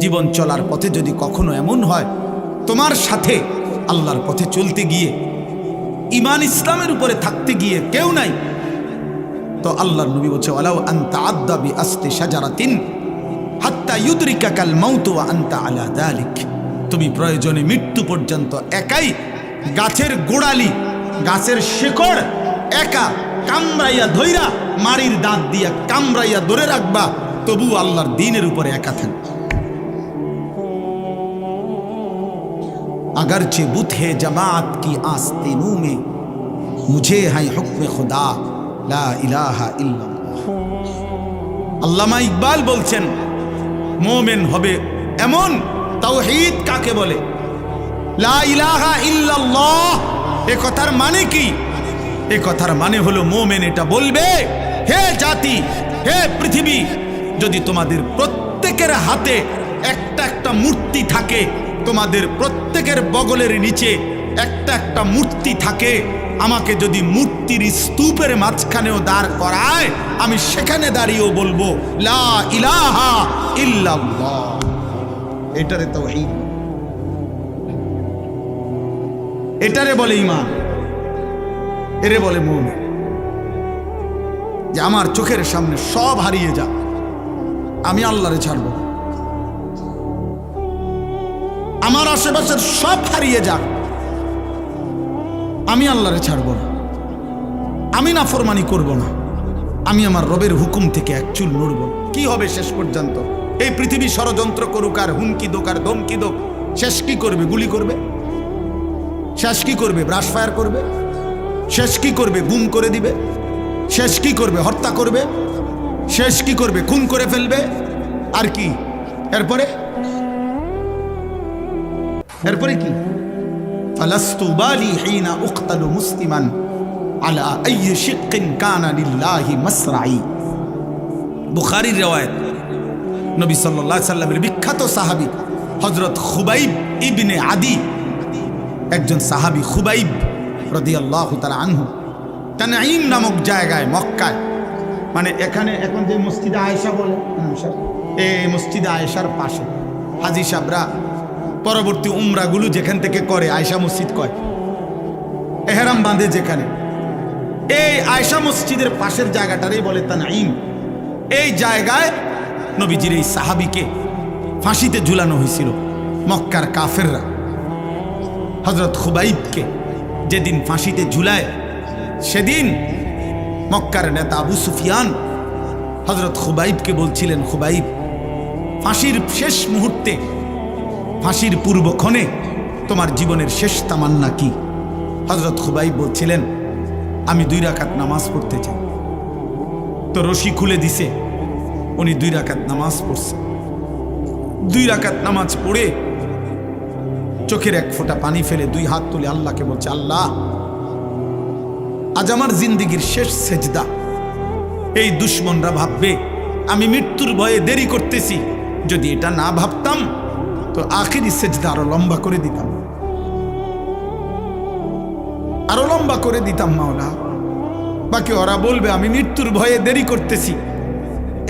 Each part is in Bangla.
জীবন চলার পথে যদি কখনো এমন হয় তোমার সাথে আল্লাহর পথে চলতে গিয়ে ঈমান ইসলামের উপরে থাকতে গিয়ে কেউ নাই, তো আল্লাহর নবী বলছে ওয়ালাউ আনতা আদ্দা বিআসতি শাজারাতিন হাত্তা ইউদরিকাকাল মাউত ওয়া আনতা আলা যালিক, তুমি প্রয়োজনে মৃত্যু পর্যন্ত একাই গাছের গোড়ালি গাছের শেকড় একা কামড়াইয়া ধইরা মারির দাঁত দিয়া কামড়াইয়া ধরে রাখবা, তবু আল্লাহর দ্বীনের উপরে একা থাকবে। अगरचे बुत है जमात की आस्तीनों में मुझे है हुक्म खुदा ला इलाहा इल्लल्लाह। আল্লামা ইকবাল বলছেন মুমিন হবে এমন, তাওহীদ কাকে বলে, লা ইলাহা ইল্লাল্লাহ এ কথার মানে কি? এ কথার মানে হলো মুমিন এটা বলবে, হে জাতি, হে পৃথিবী, যদি তোমাদের প্রত্যেকের হাতে একটা একটা মূর্তি থাকে, তোমাদের প্রত্যেকের বগলের নিচে একটা একটা মূর্তি থাকে, আমাকে যদি মূর্তির স্তূপের মাঝখানেও দাঁড় করায় আমি সেখানে দাঁড়িয়েও বলবো লা ইলাহা ইল্লাল্লাহ। এটারে তাওহীদ, এটারে বলে ঈমান, এরে বলে মুমিন। যে আমার চোখের সামনে সব হারিয়ে যাক, আমি আল্লাহরে ছাড়ব না। আমার আশেপাশের সব হারিয়ে যাক, আমি আল্লাহরে ছাড়ব না। আমি নাফরমানি করব না, আমি আমার রবের হুকুম থেকে এক চুল নড়ব না। কি হবে শেষ পর্যন্ত? এই পৃথিবী ষড়যন্ত্র করুক আর হুমকি দোক আর ধমকি দোক, শেষ কি করবে? গুলি করবে। শেষ কি করবে? ব্রাশ ফায়ার করবে। শেষ কি করবে? গুম করে দিবে। শেষ কি করবে? হত্যা করবে। শেষ কি করবে? খুন করে ফেলবে। আর কি এরপরে? এরপরে কি? ফালাস্তু বালি হিনা উকতালু মুসলিমান আলা আইয়ি শিক্কিন কানা লিল্লাহি মাসরাই। বুখারীর riwayat, নবী সাল্লাল্লাহু আলাইহি সাল্লামের বিখ্যাত সাহাবী হযরত খুবাইব ইবনে আদি, একজন সাহাবী খুবাইব রাদিয়াল্লাহু তাআলা আনহু, তানঈম নামক জায়গায় মক্কায়, মানে এখানে এখন যে মসজিদে আয়েশা বলে, এই মসজিদে আয়েশার পাশে হাজী সাহেবরা পরবর্তী উমরাগুলো যেখান থেকে করে আয়েশা মসজিদ কয়, এহরাম বাঁধে যেখানে, এই আয়েশা মসজিদের পাশের জায়গাটারই বলে তানঈম। এই জায়গায় নবীজির এই সাহাবীকে ফাঁসিতে ঝুলানো হয়েছিল। মক্কার কাফেররা হযরত খুবাইবকে যেদিন ফাঁসিতে ঝুলায়, সেদিন মক্কার নেতা আবু সুফিয়ান হযরত খুবাইবকে বলছিলেন, খুবাইব, ফাঁসির শেষ মুহূর্তে, ফাঁসির পূর্বক্ষণে তোমার জীবনের শেষ তামান্না কি? হযরত খুবাইব বলছিলেন, আমি 2 রাকাত নামাজ পড়তে চাই। তো রশি খুলে দিছে, উনি 2 রাকাত নামাজ পড়ছে। 2 রাকাত নামাজ পড়ে চোখের এক ফোঁটা পানি ফেলে 2 হাত তুলে আল্লাহকে বলছে, আল্লাহ, আজ আমার জিন্দেগির শেষ সেজদা। এই দুশ্মনরা ভাববে আমি মৃত্যুর ভয়ে দেরি করতেছি, যদি এটা না ভাবতাম তো আখিরি সেজদা আরো লম্বা করে দিতাম, আরো লম্বা করে দিতাম মাওলা। বাকি ওরা বলবে আমি মৃত্যুর ভয়ে দেরি করতেছি,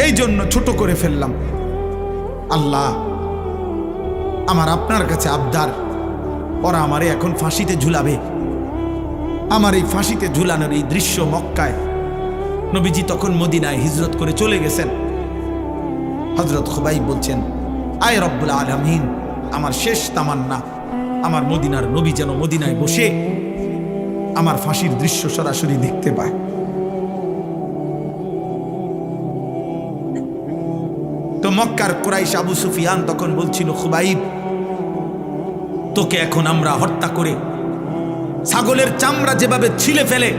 এই জন্য ছোট করে ফেললাম। আল্লাহ, আমার আপনার কাছে আবদার, ওরা আমারে এখন ফাঁসিতে ঝুলাবে। আমার এই ফাঁসিতে ঝুলানোর এই দৃশ্য মক্কায়, নবীজি তখন মদিনায় হিজরত করে চলে গেছেন। হযরত খুবাইব বলছেন, আয় রব্বুল আলামিন, আমার শেষ তামান্না আমার মদিনার নবী যেন মদিনায় বসে আমার ফাঁসির দৃশ্য সরাসরি দেখতে পায়। তো মক্কার কুরাইশ আবু সুফিয়ান তখন বলছিল, খুবাইব, তোকে এখন আমরা হত্যা করে ছাগলের চামড়া যেভাবে ছিলে ফেলে,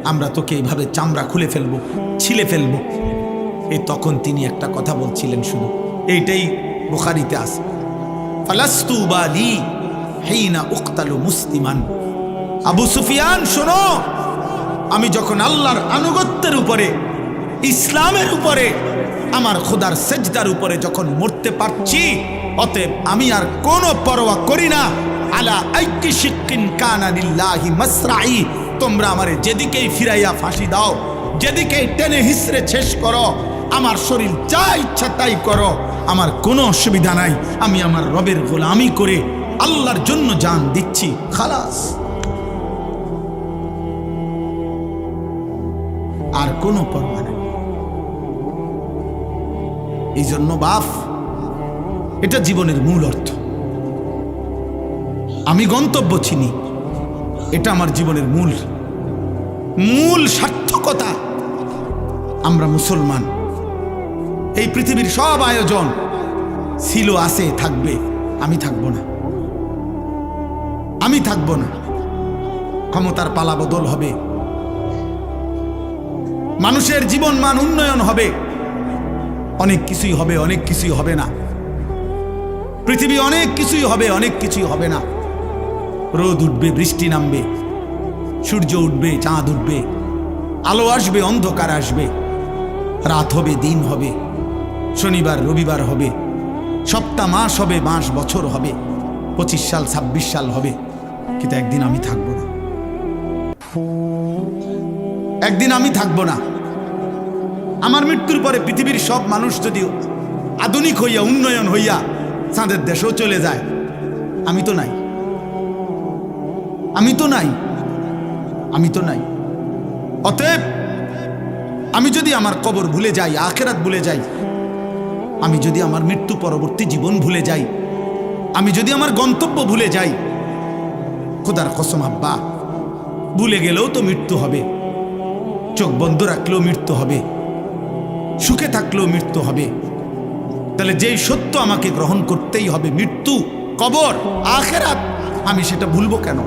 আমরা তোকে এইভাবে চামড়া খুলে ফেলবো, ছিলে ফেলবো। এই তখন তিনি একটা কথা বলছিলেন, শুধু এইটাই বুখারীতে আছে, ফালাস্তু বালি হিনা উকতালু মুসলিমান। আবু সুফিয়ান শোনো, আমি যখন আল্লাহর আনুগত্যের উপরে, ইসলামের উপরে, আমার খোদার সেজদার উপরে যখন মরতে পারছি, অতএব আমি আর কোনো পরোয়া করি না। আলা আইয়ি শিক্কিন কানা লিল্লাহি মাসরাই, তোমরা আমারে যেদিকেই ফিরাইয়া ফাঁসি দাও, যেদিকেই টেনে হিসড়ে শেষ করো, আমার শরীর যা ইচ্ছা তাই করো, আমার কোনো অসুবিধা নাই, আমি আমার রবের গোলামি করে আল্লাহর জন্য জান দিচ্ছি, খালাস। আর কোনো পরোয়া নেই। এই জন্য বাপ, এটা জীবনের মূল অর্থ। আমি গন্তব্য চিনি, এটা আমার জীবনের মূল সার্থকতা। আমরা মুসলমান, এই পৃথিবীর সব আয়োজন ছিল, আছে, থাকবে। আমি থাকবো না, আমি থাকবো না। ক্ষমতার পালা বদল হবে, মানুষের জীবন মান উন্নয়ন হবে, অনেক কিছুই হবে, অনেক কিছুই হবে না। পৃথিবী অনেক কিছুই হবে, অনেক কিছুই হবে না। রোদ উঠবে, বৃষ্টি নামবে, সূর্য উঠবে, চাঁদ উঠবে, আলো আসবে, অন্ধকার আসবে, রাত হবে, দিন হবে, শনিবার রবিবার হবে, সপ্তাহ মাস হবে, মাস বছর হবে, 25 সাল 26 সাল হবে। কিন্তু একদিন আমি থাকবো না, একদিন আমি থাকবো না। আমার মৃত্যুর পরে পৃথিবীর সব মানুষ যদি আধুনিক হইয়া, উন্নয়ন হইয়া চাঁদের দেশেও চলে যায়, আমি তো নাই, আমি তো নাই, আমি তো নাই। অতএব আমি যদি আমার কবর ভুলে যাই, আখিরাত ভুলে যাই, আমি যদি আমার মৃত্যু পরবর্তী জীবন ভুলে যাই, আমি যদি আমার গন্তব্য ভুলে যাই, খোদার কসম আব্বা, ভুলে গেলেও তো মৃত্যু হবে, চোখ বন্ধ রাখলেও মৃত্যু হবে, সুখে থাকলেও মৃত্যু হবে। তাহলে যেই সত্য আমাকে গ্রহণ করতেই হবে, মৃত্যু, কবর, আখিরাত, আমি সেটা ভুলবো কেন?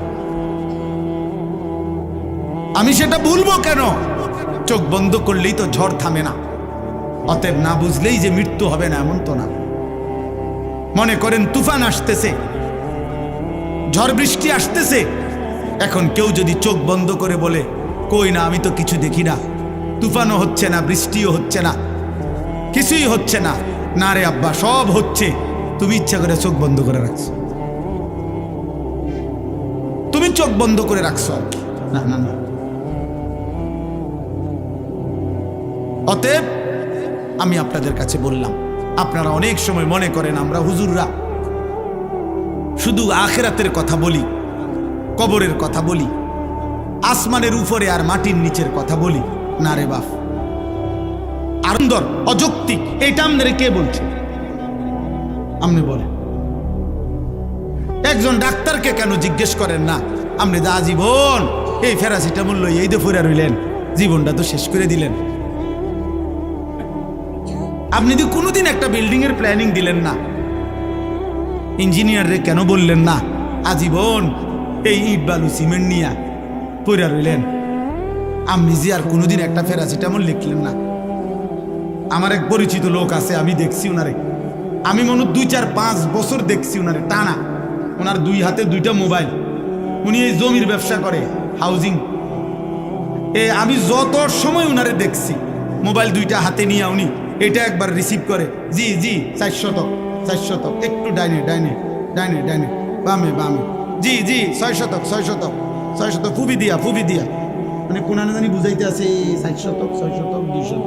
আমি সেটা ভুলবো কেন? চোখ বন্ধ করলেই তো ঝড় থামে না। অতএব না বুঝলেই যে মৃত্যু হবে না এমন তো না। মনে করেন তুফান আসতেছে, ঝড় বৃষ্টি আসতেছে, এখন কেউ যদি চোখ বন্ধ করে বলে কই না, আমি তো কিছু দেখি না, তুফানও হচ্ছে না, বৃষ্টিও হচ্ছে না, কিছুই হচ্ছে না, না রে আব্বা সব হচ্ছে, তুমি ইচ্ছা করে চোখ বন্ধ করে রাখছো, তুমি চোখ বন্ধ করে রাখছো আর কি। না না না। অতএব আমি আপনাদের কাছে বললাম, আপনারা অনেক সময় মনে করেন আমরা হুজুররা শুধু আখিরাতের কথা বলি, কবরের কথা বলি, আসমানের উপরে আর মাটির নিচের কথা বলি। না রে বাপ, আনন্দর অযৌক্তিক, এইটা আপনারা কে বলছে? আপনি বলেন। একজন ডাক্তারকে কেন জিজ্ঞেস করেন না, আপনি দা জীবন এই প্যারাসিটামল লই এই দিয়ে ফুরা রইলেন, জীবনটা তো শেষ করে দিলেন। আপনি তো কোনোদিন একটা বিল্ডিং এর প্ল্যানিং দিলেন না, ইঞ্জিনিয়ার রে কেন বললেন না আজীবন এই ইট বালু সিমেন্ট নিয়ে পড়ে রইলেন? আপনি যে আর কোনোদিন একটা প্যারাসিটামল লিখলেন না। আমার এক পরিচিত লোক আছে, আমি দেখছি ওনারে, আমি মনে 2-4-5 বছর দেখছি ওনারে টানা। ওনার 2 হাতে 2টা মোবাইল, উনি এই জমির ব্যবসা করে, হাউজিং। আমি যত সময় ওনারে দেখছি মোবাইল 2টা হাতে নিয়ে উনি এটা একবার রিসিভ করে, জি জি 400, একটু ডাইনে ডাইনে ডাইনে ডাইনে, বামে বামে, জি জি 600, ফুবি দিয়া মানে কোন জানি বুঝাইতে আছে 400, 600, 200,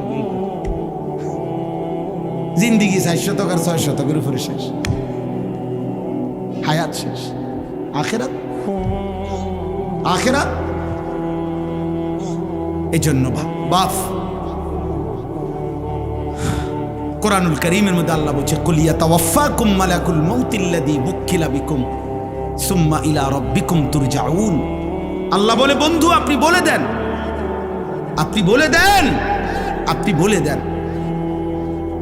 জিন্দিগি 400 আর 600 উপরে শেষ, হায়াত শেষ। আখিরাত, আখিরাত। এই জন্য বাপ, কোরআনুল কারীমের মধ্যে আল্লাহ বলছে, কুল ইয়াতাওয়াফাকুম মালাকুল মাউতিল্লাযী বুক্কিলা বিকুম সুম্মা ইলা রাব্বিকুম তুরজাউন। আল্লাহ বলে, বন্ধু আপনি বলে দেন, আপনি বলে দেন, আপনি বলে দেন,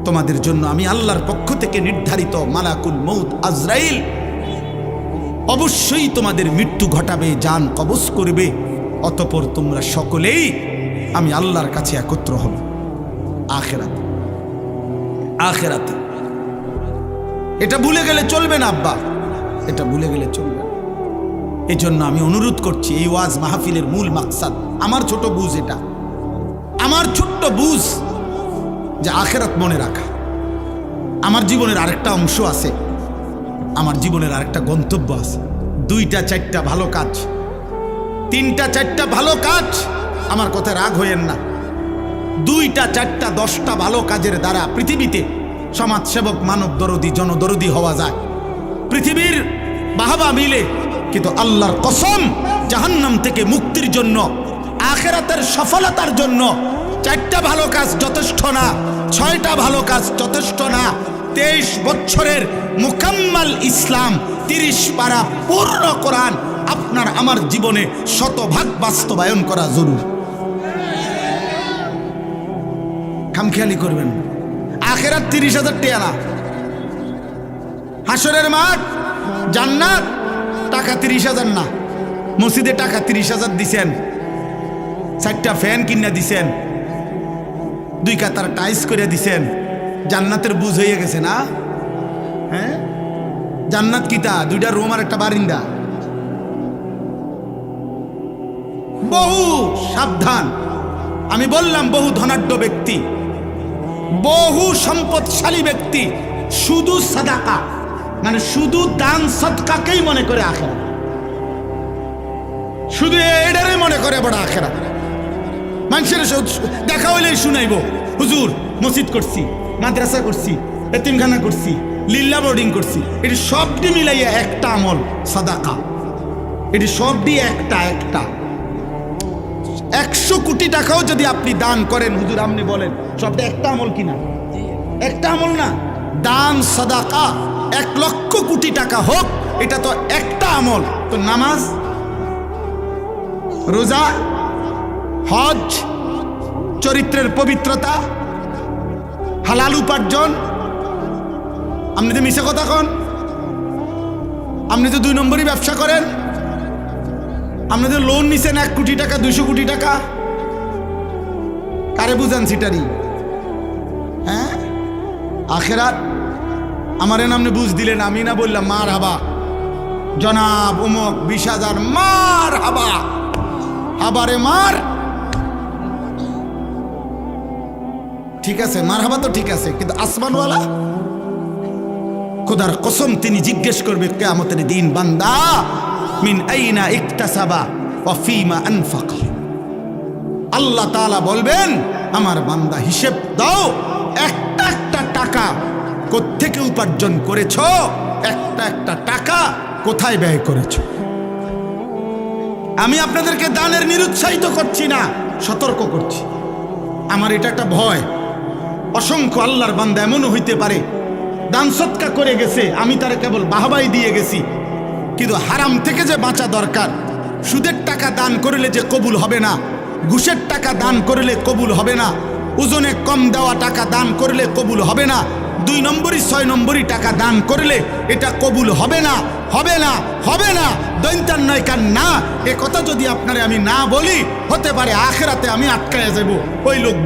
তোমাদের জন্য আমি আল্লাহর পক্ষ থেকে নির্ধারিত মালাকুল মউত আজরাইল অবশ্যই তোমাদের মৃত্যু ঘটাবে, জান কবজ করবে, অতঃপর তোমরা সকলেই আমি আল্লাহর কাছে একত্র হব আখিরাতে। আখিরাতে এটা ভুলে গেলে চলবে না আব্বা, এটা ভুলে গেলে চলবে না। এই জন্য আমি অনুরোধ করছি, এই ওয়াজ মাহফিলের মূল মাকসাদ, আমার ছোট বুঝ, এটা আমার ছোট্ট বুঝ যে আখিরাত মনে রাখা। আমার জীবনের আরেকটা অংশ আছে, আমার জীবনের আরেকটা গন্তব্য আছে। 2-4টা ভালো কাজ, 3-4টা ভালো কাজ, আমার কথা রাগ হইয়েন না। 2-4টা 10টা ভালো কাজের দ্বারা পৃথিবীতে সমাজসেবক, মানব দরদি, জনদরদি হওয়া যায়, পৃথিবীর বাহবা মিলে, কিন্তু আল্লাহর কসম জাহান্নাম থেকে মুক্তির জন্য, আখিরাতের সফলতার জন্য 4টা ভালো কাজ যথেষ্ট না, 6টা ভালো কাজ যথেষ্ট না। 23 বছরের মুকাম্মাল ইসলাম, 30 পারা পূর্ণ কোরআন আপনার আমার জীবনে শতভাগ বাস্তবায়ন করা জরুরি। খামখেয়ালি করবেন। আখিরাত 30,000 টাকা না, হাসরের মাঠ জান্নাত টাকা 30,000 না। মসজিদে টাকা 30,000 দিছেন, 4টা ফ্যান কিনা দিছেন, 2 কাতার টাইস করে দিছেন, জান্নাতের বুঝ হয়ে গেছে না? হ্যাঁ, জান্নাত কিতা? 2টা রুম আর একটা বারিন্দা। বহু সাবধান। আমি বললাম বহু ধনাঢ্য ব্যক্তি, বহু সম্পদশালী ব্যক্তি শুধু সাদাকা, মানে শুধু দান সদকাকেই মনে করে আখেরাত, শুধু এটারে মনে করে বড় আখেরাত। মানুষের দেখা হইলেই শুনাইব, হুজুর মসজিদ করছি, মাদ্রাসা করছি, এতিমখানা করছি, লিল্লা বোর্ডিং করছি। এটি সবটি মিলাইয়া একটা আমল সাদাকা। এটি সবটি একটা 100 কোটি টাকাও যদি আপনি দান করেন, হুজুর আপনি বলেন সবটা একটা আমল কিনা? একটা আমল না। দান সাদাকা 1 লক্ষ কোটি টাকা হোক, এটা তো একটা আমল। তো নামাজ, রোজা, হজ, চরিত্রের পবিত্রতা, হালাল উপার্জন, আপনি তো মিশে কথা কন, আপনি তো 2 নম্বরই ব্যবসা করেন, আপনি তো লোন নিছেন 1 কোটি টাকা, 200 কোটি টাকা, কারে বুঝান সিটারি? হ্যাঁ, আখেরাত আমার আপনি বুঝ দিলেন, আমি না বললাম মার হাবা জনাব উমক 20,000 মার হাবা, হাবারে মার। ঠিক আছে, মার হাবা তো ঠিক আছে, কিন্তু আসমানওয়ালা খোদার কসম তিনি জিজ্ঞেস করবে কিয়ামতের দিন, বান্দা মিন আইনা ইকতাসাবা ওয়া ফীমা আনফাকা। আল্লাহ তাআলা বলবেন, আমার বান্দা হিসেব দাও, একটা একটা টাকা কোত্থেকে উপার্জন করেছো, একটা একটা টাকা কোথায় ব্যয় করেছো। আমি আপনাদেরকে দানের নিরুৎসাহিত করছি না, সতর্ক করছি। আমার এটা একটা ভয়, অসংখ্য আল্লাহর বান্দা এমনও হইতে পারে দান সৎকা করে গেছে, আমি তারে কেবল বাহবাই দিয়ে গেছি, কিন্তু হারাম থেকে যে বাঁচা দরকার। সুদের টাকা দান করলে যে কবুল হবে না, ঘুষের টাকা দান করলে কবুল হবে না, ওজনে কম দেওয়া টাকা দান করলে কবুল হবে না, 2 নম্বরই 6 নম্বরই টাকা দান করলে এটা কবুল হবে না, হবে না, হবে না, দৈন্তার নয় কান না। এ কথা যদি আপনারে আমি না বলি, হতে পারে আখেরাতে আমি আটকায়া যাব। ওই লোক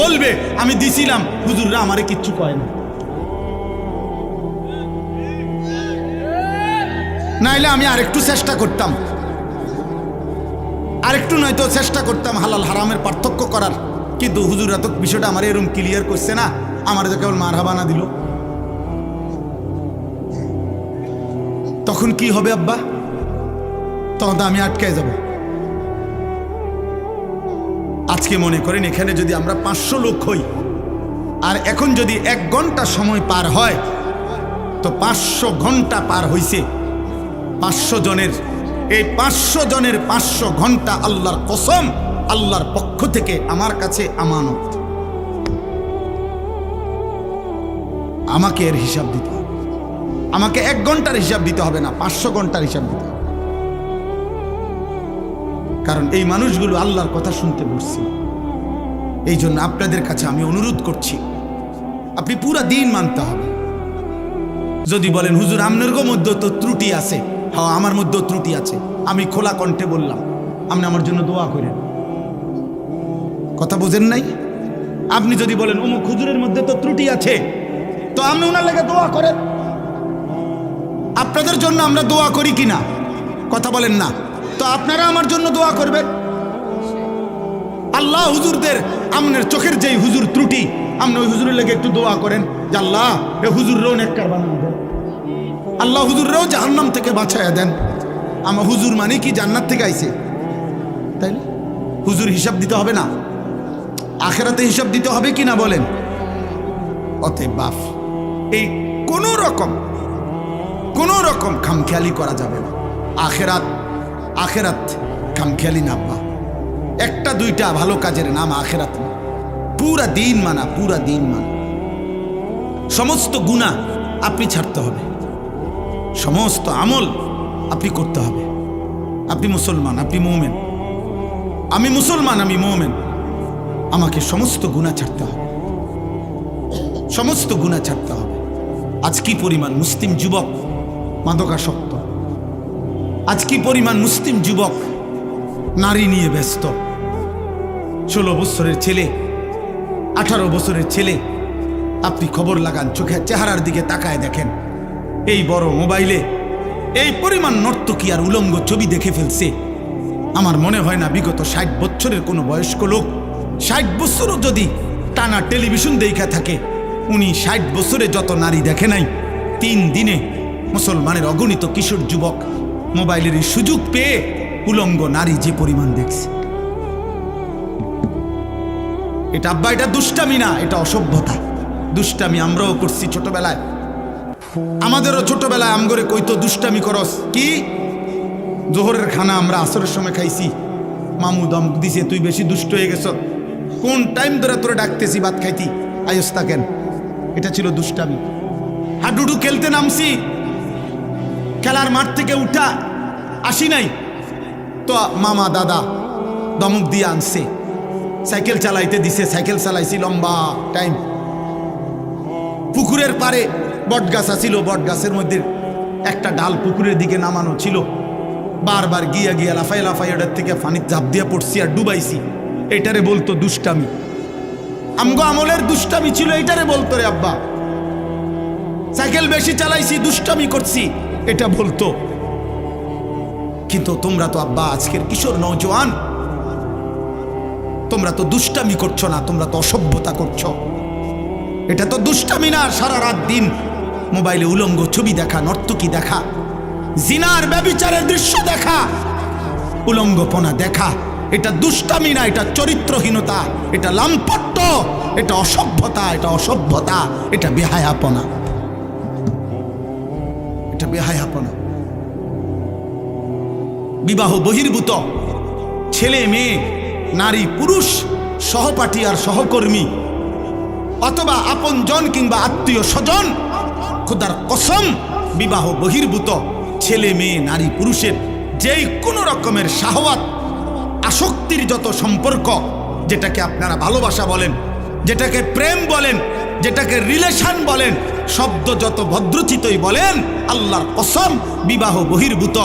বলবে আমি দিছিলাম, হুজুররা আমারে কিচ্ছু কয় না। নাইলে আমি আরেকটু চেষ্টা করতাম, আরেকটু নয়তো চেষ্টা করতাম হালাল হারামের পার্থক্য করার, কিন্তু হুজুররা তো বিষয়টা আমার এরকম ক্লিয়ার করছে না, আমার তো কেবল মারহাবা না দিল। তখন কি হবে আব্বা? তখন তো আমি আটকে যাব। আজকে মনে করেন এখানে যদি আমরা 500 লোক হই, আর এখন যদি 1 ঘন্টা সময় পার হয়, তো 500 ঘন্টা পার হইছে 500 জনের। এই 500 জনের 500 ঘন্টা আল্লাহর কসম, আল্লাহর পক্ষ থেকে আমার কাছে আমানত। আমাকে এর হিসাব দিতে হবে। আমাকে 1 ঘন্টার হিসাব দিতে হবে না, 500 ঘন্টার হিসাব দিতে হবে। কারণ এই মানুষগুলো আল্লাহর কথা শুনতে বসছে। এই জন্য আপনাদের কাছে আমি অনুরোধ করছি, আপনি পুরা দিন মানতে হবে। যদি বলেন হুজুর আপনার মধ্যে তো ত্রুটি আছে, হ্যাঁ আমার মধ্যেও ত্রুটি আছে, আমি খোলা কণ্ঠে বললাম, আপনি আমার জন্য দোয়া করেন। কথা বোঝেন নাই? আপনি যদি বলেন অমুক হুজুরের মধ্যে তো ত্রুটি আছে, তো আপনি ওনার লেগে দোয়া করেন। আপনাদের জন্য আমরা দোয়া করি কিনা? কথা বলেন না। তো আপনারা আমার জন্য দোয়া করবেন। আল্লাহ হুজুরদের, আপনার চোখের যেই হুজুর ত্রুটি, আপনি ওই হুজুরের লেগে একটু দোয়া করেন যে আল্লাহ এ হুজুররাও নেককার বানান দেন, আল্লাহ হুজুররাও জাহান্নাম থেকে বাঁচাইয়া দেন। আমার হুজুর মানে কি জান্নাত থেকে আইছে, তাই না? হুজুর হিসাব দিতে হবে না? আখেরাতে হিসাব দিতে হবে কি না বলেন? অতএব বাপ, এই কোনো রকম খামখেয়ালি করা যাবে না। আখেরাত খামখেয়ালি না আব্বা। একটা দুইটা ভালো কাজের নাম আখেরাত না, পুরা দিন মানা। সমস্ত গুনাহ আপনি ছাড়তে হবে, সমস্ত আমল আপনি করতে হবে। আপনি মুসলমান, আপনি মুমিন, আমি মুসলমান, আমি মুমিন। আমাকে সমস্ত গুনাহ ছাড়তে হবে, সমস্ত গুনাহ ছাড়তে হবে। আজ কি পরিমাণ মুসলিম যুবক মাদকাসক্ত, আজ কি পরিমাণ মুসলিম যুবক নারী নিয়ে ব্যস্ত। 16 বছরের ছেলে, 18 বছরের ছেলে, আপনি খবর লাগান, চোখের চেহারার দিকে তাকায় দেখেন, এই বড় মোবাইলে এই পরিমাণ নর্তকী আর উলঙ্গ ছবি দেখে ফেলছে। আমার মনে হয় না বিগত 60 বছরের কোনো বয়স্ক লোক 60 বছরও যদি টানা টেলিভিশন দেখা থাকে, উনি 60 বছরে যত নারী দেখে নাই, 3 দিনে মুসলমানের অগণিত কিশোর যুবক মোবাইলের এই সুযোগ পেয়ে উলঙ্গ নারী যে পরিমাণ দেখছে। এটা আব্বা, এটা দুষ্টামি না, এটা অসভ্যতা। দুষ্টামি আমরাও করছি ছোটবেলায়, আমাদেরও ছোটবেলায় আমগরে কইতো দুষ্টামি করস কি। জোহরের খানা আমরা আসরের সময় খাইছি, মামু দম দিছে, তুই বেশি দুষ্ট হয়ে গেছ, কোন টাইম ধরে তোরে ডাকতেছি ভাত খাইতি, আয়স থাকেন। এটা ছিল দুষ্টামি। হাডুডু খেলতে নামছি, খেলার মাঠ থেকে উঠা আসি নাই তো মামা দাদা দমক দিয়ে আনছে, সাইকেল চালাইতে দিছে, সাইকেল চালাইছি লম্বা টাইম। পুকুরের পারে বট গাছ আছিল, বট গাছের মধ্যে একটা ডাল পুকুরের দিকে নামানো ছিল, বারবার গিয়া লাফাই ওটার থেকে পানির ঝাঁপ দিয়ে পড়ছি আর ডুবাইছি। এটারে বলতো দুষ্টামি। আমগো আমলের দুষ্টামি ছিল, এটারে বলতো রে আব্বা। সাইকেল বেশি চালাইছি, দুষ্টামি করছি, এটা বলতো। কিন্তু তোমরা তো আব্বা আজকের কিশোর নওজোয়ান, তোমরা তো দুষ্টামি করছো না, তোমরা তো অসভ্যতা করছো। এটা তো দুষ্টামি না, সারা রাত দিন মোবাইলে উলঙ্গ ছবি দেখা, নর্তকী দেখা, জিনার ব্যভিচারের দৃশ্য দেখা, উলঙ্গপনা দেখা, এটা দুষ্টামি না, এটা চরিত্রহীনতা, এটা লাম্পট্য, এটা অসভ্যতা, এটা বেহায়াপনা, এটা বেহায়াপনা। বিবাহ বহির্ভূত ছেলে মেয়ে, নারী পুরুষ, সহপাঠী আর সহকর্মী, অথবা আপনজন কিংবা আত্মীয় স্বজন, খোদার কসম, বিবাহ বহির্ভূত ছেলে মেয়ে নারী পুরুষের যেই কোনো রকমের শাহওয়াত, আসক্তির যত সম্পর্ক, যেটাকে আপনারা ভালোবাসা বলেন, যেটাকে প্রেম বলেন, যেটাকে রিলেশন বলেন, শব্দ যত ভদ্রচিতই বলেন, আল্লাহর কসম, বিবাহ বহির্ভূত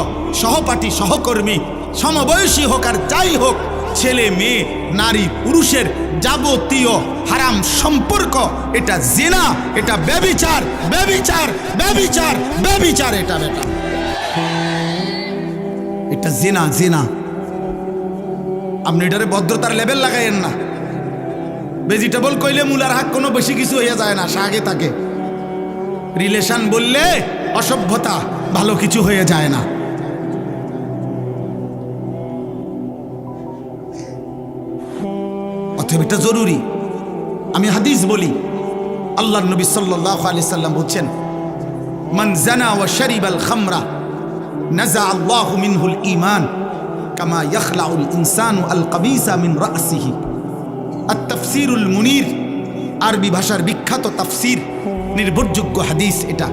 সহপাঠী সহকর্মী, সমবয়সী হোক আর যাই হোক, ছেলে মেয়ে নারী পুরুষের যাবতীয় হারাম সম্পর্ক, এটা জিনা, এটা ব্যভিচার, এটা জিনা। আপনি এটারে ভদ্রতার লেভেল লাগাইয়েন না। ভেজিটেবল কইলে মূলার হাক কোনো বেশি কিছু হয়ে যায় না, শাকে থাকে। রিলেশন বললে অসভ্যতা, ভালো কিছু হয়ে যায় না। অতএব এটা জরুরি। আমি হাদিস বলি, আল্লাহর নবী সাল্লাল্লাহু আলাইহি সাল্লাম বলছেন, মান জানা ওয়া শারিবাল খামরা নাযা আল্লাহু মিনহুল ঈমান কামা ইয়াখলাউল ইনসানু আল কাবিসা মিন রাসিহি। আত-তাফসীরুল মুনীর, আরবি ভাষার বিখ্যাত তাফসীর, নির্ভরযোগ্য হাদিস, এটা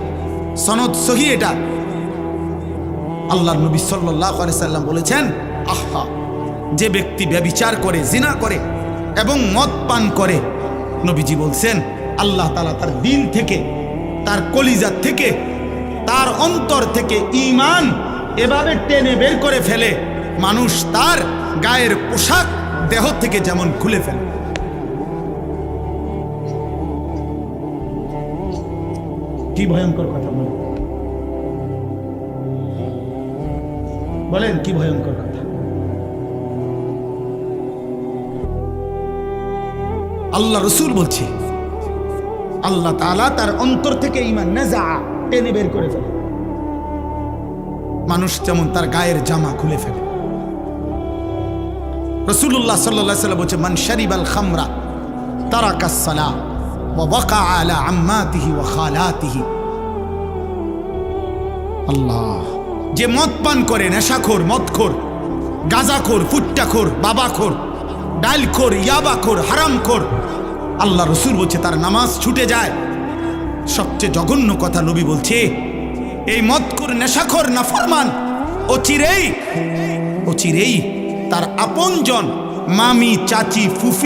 সনদ সহিহ। এটা আল্লাহর নবী সাল্লাল্লাহু আলাইহি সাল্লাম বলেছেন, আহা, যে ব্যক্তি ব্যভিচার করে, জিনা করে এবং মদ পান করে, নবীজি বলছেন আল্লাহ তাআলা তার দিল থেকে, তার কলিজা থেকে, তার অন্তর থেকে ঈমান এভাবে টেনে বের করে ফেলে, মানুষ তার গায়ের পোশাক দেহ থেকে যেমন খুলে ফেলে। কি ভয়ঙ্কর কথা বলেন, কি ভয়ঙ্কর কথা। আল্লাহ রসুল বলছে, আল্লাহ তাআলা তার অন্তর থেকে ঈমান নাযা, টেনে বের করে ফেলে, মানুষ যেমন তার গায়ের জামা খুলে ফেলে। রাসূলুল্লাহ সাল্লাল্লাহু আলাইহি ওয়াসাল্লাম বলছে, মান শারিবাল খামরা তারাকাস সালাহ ওয়া ওয়াকা আলা আম্মাতিহি ওয়া খালাতিহি। আল্লাহ, যে মদ পান করে, নেশাখোর, মদখোর, গাঁজাখোর, ফুট্টাখোর, বাবাখোর, ডালখোর, ইয়াবাখোর, হারামখোর, আল্লাহ রসুল বলছে তার নামাজ ছুটে যায়। সবচেয়ে জঘন্য কথা নবী বলছে, এই মদখোর, নেশাখোর, নাফরমান অচিরেই তার আপনজন, মামি, চাচি, ফুফি